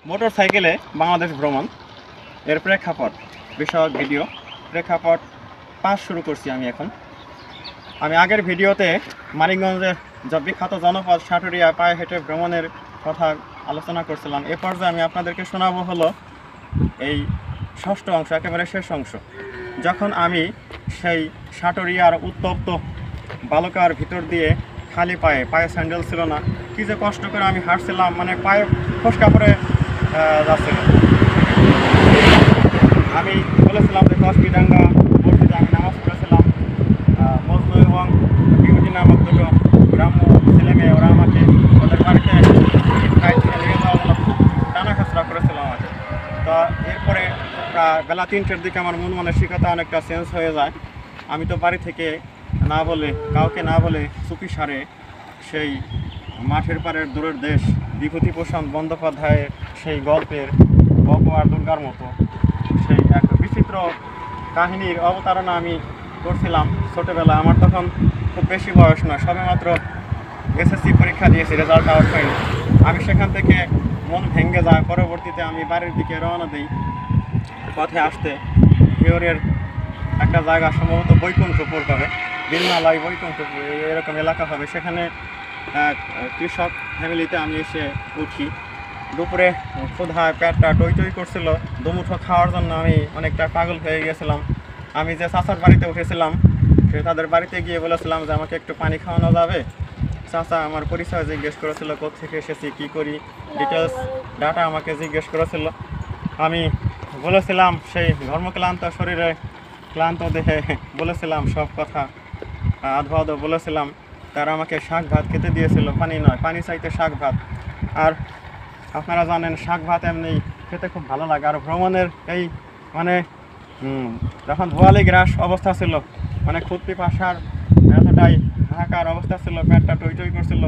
মোটরসাইকেলে বাংলাদেশ ভ্রমণ এর প্রেক্ষাপট বিষয়ক ভিডিও প্রেক্ষাপট 5 শুরু করছি আমি আগের ভিডিওতে মানিকগঞ্জের বিখ্যাত জনপদ সাটুরিয়া পায়ে হেঁটে ভ্রমণের কথা আলোচনা করছিলাম। এ পর্যায়ে আমি আপনাদেরকে শোনাবো হলো এই ষষ্ঠ অংশ, একেবারে শেষ অংশ। যখন আমি সেই সাটুরিয়ার উত্তপ্ত বালুকার ভিতর দিয়ে খালি পায়ে স্যান্ডেল ছিল না, কী যে কষ্ট করে আমি হাঁটছিলাম, মানে পায়ে ফসকা পরে যাচ্ছিল। আমি বলেছিলাম যে কসবিডাঙ্গা মসজিদে আমি নামাজ পড়েছিলাম। মজনু এবং বিউটি নামক দুটো গ্রাম্য ছেলেমেয়ে, ওরা আমাকে ওদের বাড়িতে নিয়ে যাওয়ার জন্য খুব টানা খাচড়া করেছিল আমাকে। তো এরপরে প্রায় বেলা 3টের দিকে আমার মন মানসিকতা অনেকটা চেঞ্জ হয়ে যায়। আমি তো বাড়ি থেকে কাউকে না বলে চুপি সারে সেই মাঠের পাড়ের দূরের দেশ বিভূতিভূষণ বন্দ্যোপাধ্যায়ের সেই গল্পের গল্প আর দুর্গার মতো সেই এক বিচিত্র কাহিনীর অবতারণা আমি করছিলাম ছোটোবেলা। আমার তখন খুব বেশি বয়স নয়, সবেমাত্র এসএসসি পরীক্ষা দিয়েছি, রেজাল্ট আউট হয়নি। আমি সেখান থেকে মন ভেঙে যায়। পরবর্তীতে আমি বাড়ির দিকে রওনা দিই। পথে আসতে হিওরের একটা জায়গা, সম্ভবত বৈকুণ্ঠপুর হবে, বিলনালয় বৈকুণ্ঠপুর এরকম এলাকা হবে, সেখানে কৃষক ফ্যামিলিতে আমি এসে উঠি। দুপুরে ক্ষুধায় পেটটা টই টই করছিল, দুমুঠো খাওয়ার জন্য আমি অনেকটা পাগল হয়ে গেছিলাম। আমি যে চাচার বাড়িতে উঠেছিলাম, সে তাদের বাড়িতে গিয়ে বলেছিলাম যে আমাকে একটু পানি খাওয়ানো যাবে। চাচা আমার পরিচয় জিজ্ঞেস করেছিল, কোত্থেকে এসেছি, কী করি, ডিটেলস ডাটা আমাকে জিজ্ঞেস করেছিল। আমি বলেছিলাম সেই ধর্মক্লান্ত শরীরে ক্লান্ত দেহে বলেছিলাম সব কথা, আধো আধো বলেছিলাম। তারা আমাকে শাক ভাত খেতে দিয়েছিল, পানি নয়, পানি চাইতে শাক ভাত। আর আপনারা জানেন শাক ভাত এমনি খেতে খুব ভালো লাগে। আর ভ্রমণের এই মানে যখন ধোয়ালি গ্রাস অবস্থা ছিল, মানে খুদ পিপাসার এতটাই হাহাকার অবস্থা ছিল, পেটটা টই টই করছিল,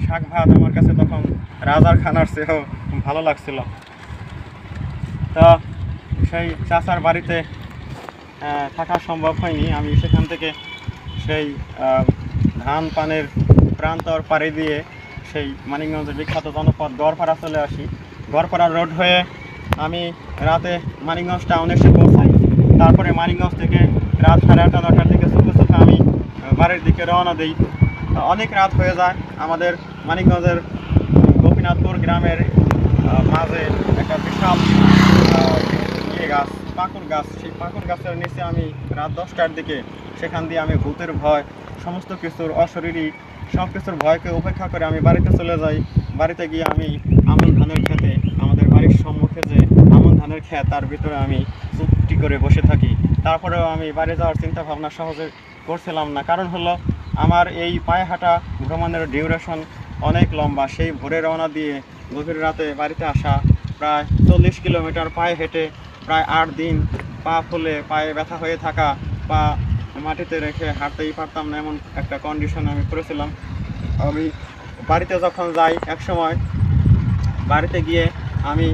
শাক ভাত আমার কাছে তখন রাজার খানার চেয়েও ভালো লাগছিল। তো সেই চাচার বাড়িতে থাকা সম্ভব হয়নি। আমি সেখান থেকে সেই ধান পানের প্রান্তর পাড়ি দিয়ে সেই মানিকগঞ্জের বিখ্যাত জনপদ গড়পাড়া চলে আসি। গড়পাড়া রোড হয়ে আমি রাতে মানিকগঞ্জ টাউনে এসে পৌঁছাই। তারপরে মানিকগঞ্জ থেকে রাত 8:30 9টার দিকে চলতে আমি বাড়ির দিকে রওনা দিই। অনেক রাত হয়ে যায়। আমাদের মানিকগঞ্জের গোপীনাথপুর গ্রামের মাঝে একটা বিশাল গাছ, পাকুড় গাছ, সেই পাকুড় গাছের নিচে আমি রাত 10টার দিকে, সেখান দিয়ে আমি ভূতের ভয়, সমস্ত কিছুর অশরীরী সব কিছুর ভয়কে উপেক্ষা করে আমি বাড়িতে চলে যাই। বাড়িতে গিয়ে আমি আমন ধানের খেতে, আমাদের বাড়ির সম্মুখে যে আমন ধানের ক্ষেত, তার ভিতরে আমি চুপটি করে বসে থাকি। তারপরেও আমি বাড়ি যাওয়ার চিন্তা ভাবনা সহজে করছিলাম না, কারণ হলো আমার এই পায়ে হাঁটা ভ্রমণের ডিউরেশন অনেক লম্বা। সেই ভোরে রওনা দিয়ে গভীর রাতে বাড়িতে আসা, প্রায় 40 কিলোমিটার পায়ে হেঁটে, প্রায় 8 দিন পা ফুলে, পায়ে ব্যথা হয়ে থাকা, পা মাটিতে রেখে হাঁটতেই পারতাম না, এমন একটা কন্ডিশন আমি করেছিলাম। আমি বাড়িতে যখন যাই, এক সময় বাড়িতে গিয়ে আমি,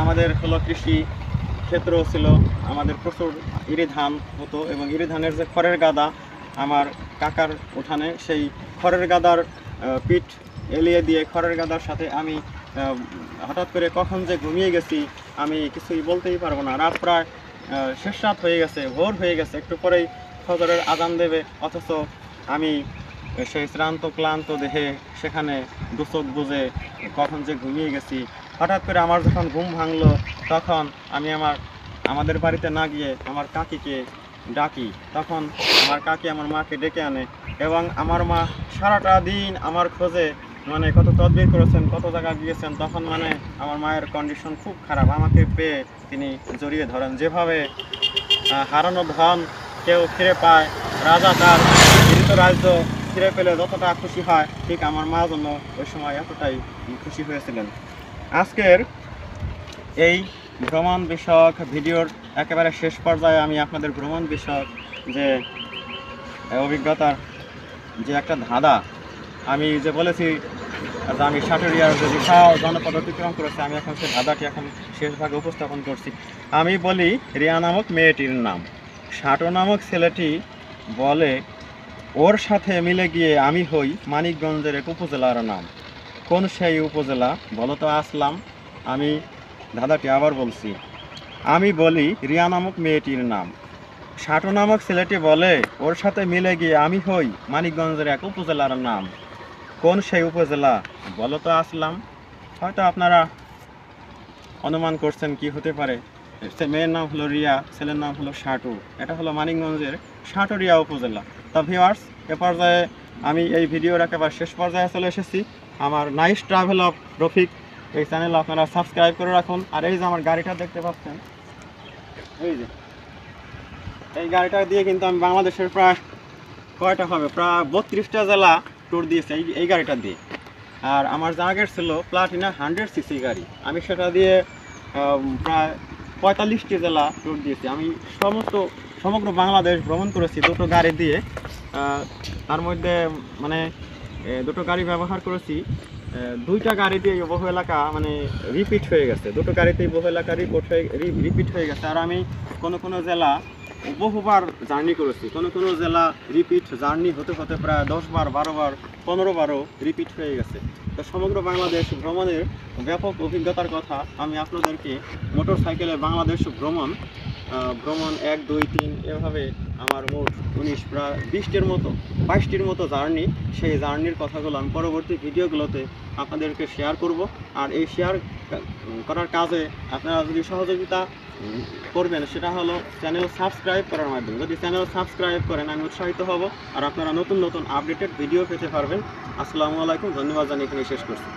আমাদের হলো কৃষি ক্ষেত্র ছিল, আমাদের প্রচুর ইরি ধান হতো, এবং ইরি ধানের যে খড়ের গাদা আমার কাকার উঠানে, সেই খড়ের গাদার পিঠ এলিয়ে দিয়ে খড়ের গাদার সাথে আমি হঠাৎ করে কখন যে ঘুমিয়ে গেছি আমি কিছুই বলতেই পারবো না। রাত প্রায় শেষ রাত হয়ে গেছে, ভোর হয়ে গেছে, একটু পরেই ফজরের আজান দেবে, অথচ আমি সেই শ্রান্ত ক্লান্ত দেহে সেখানে দুচোখ বুঝে কখন যে ঘুমিয়ে গেছি। হঠাৎ করে আমার যখন ঘুম ভাঙলো, তখন আমি আমাদের বাড়িতে না গিয়ে আমার কাকিকে ডাকি। তখন আমার কাকি আমার মাকে ডেকে আনে, এবং আমার মা সারাটা দিন আমার খোঁজে, মানে কত তদবির করেছেন, কত জায়গা গিয়েছেন। তখন মানে আমার মায়ের কন্ডিশন খুব খারাপ। আমাকে পেয়ে তিনি জড়িয়ে ধরেন। যেভাবে হারানো ধন কেউ ফিরে পায়, রাজা তার গৃহীত রাজ্য ফিরে পেলে যতটা খুশি হয়, ঠিক আমার মা জন্য ওই সময় এতটাই খুশি হয়েছিলেন। আজকের এই ভ্রমণ বিষয়ক ভিডিওর একেবারে শেষ পর্যায়ে আমি আপনাদের ভ্রমণ বিষয়ক যে অভিজ্ঞতার যে একটা ধাঁধা, আমি যে বলেছি যে আমি সাটুরিয়ার যে বিশাল জনপদ অতিক্রম করেছি, আমি এখন সেই ধাঁধাটি এখন শেষ ভাগে উপস্থাপন করছি। আমি বলি, রিয়া নামক মেয়েটির নাম, সাটু নামক ছেলেটি বলে ওর সাথে মিলে গিয়ে আমি হই মানিকগঞ্জের এক উপজেলার নাম। কোন সেই উপজেলা? বলো তো আসলাম। আমি ধাঁধাটি আবার বলছি। আমি বলি রিয়া নামক মেয়েটির নাম, শাটু নামক ছেলেটি বলে ওর সাথে মিলে গিয়ে আমি হই মানিকগঞ্জের এক উপজেলার নাম। কোন সেই উপজেলা বলো তো আসলাম? হয়তো আপনারা অনুমান করছেন কি হতে পারে। মেয়ের নাম হলো রিয়া, ছেলের নাম হলো শাটু। এটা হলো মানিকগঞ্জের সাটুরিয়া উপজেলা। তা ভিউয়ার্স, এ পর্যায়ে আমি এই ভিডিওর একেবারে শেষ পর্যায়ে চলে এসেছি। আমার নাইস ট্রাভেল অফ রফিক এই চ্যানেল আপনারা সাবস্ক্রাইব করে রাখুন। আর এই যে আমার গাড়িটা দেখতে পাচ্ছেন, এই যে এই গাড়িটা দিয়ে কিন্তু আমি বাংলাদেশের প্রায় কয়টা হবে, প্রায় 32টা জেলা ট্যুর দিয়েছি এই গাড়িটা দিয়ে। আর আমার যে আগের ছিল প্লাটিনা 100cc গাড়ি, আমি সেটা দিয়ে প্রায় 45টি জেলা ট্যুর দিয়েছি। আমি সমগ্র বাংলাদেশ ভ্রমণ করেছি দুটো গাড়ি দিয়ে। তার মধ্যে মানে দুটো গাড়ি ব্যবহার করেছি, দুইটা গাড়ি দিয়ে বহু এলাকা মানে রিপিট হয়ে গেছে, দুটো গাড়িতেই বহু এলাকা রিপিট হয়ে গেছে। আর আমি কোনো জেলা বহুবার জার্নি করেছি, কোনো জেলা রিপিট জার্নি হতে হতে প্রায় 10 বার 12 বার 15 বারও রিপিট হয়ে গেছে। তো সমগ্র বাংলাদেশ ভ্রমণের ব্যাপক অভিজ্ঞতার কথা আমি আপনাদেরকে মোটর সাইকেলে বাংলাদেশ ভ্রমণ 1 2 3 এভাবে আমার মোট 19 প্রায় 22টির মতো জার্নি, সেই জার্নির কথাগুলো আমি পরবর্তী ভিডিওগুলোতে আপনাদেরকে শেয়ার করব। আর এই শেয়ার করার কাজে আপনারা যদি সহযোগিতা করবেন সেটা হলো চ্যানেল সাবস্ক্রাইব করার মাধ্যমে। যদি চ্যানেল সাবস্ক্রাইব করেন আমি উৎসাহিত হব, আর আপনারা নতুন আপডেটেড ভিডিও পেতে পারবেন। আসসালামু আলাইকুম, ধন্যবাদ জানিয়ে এখানে শেষ করছি।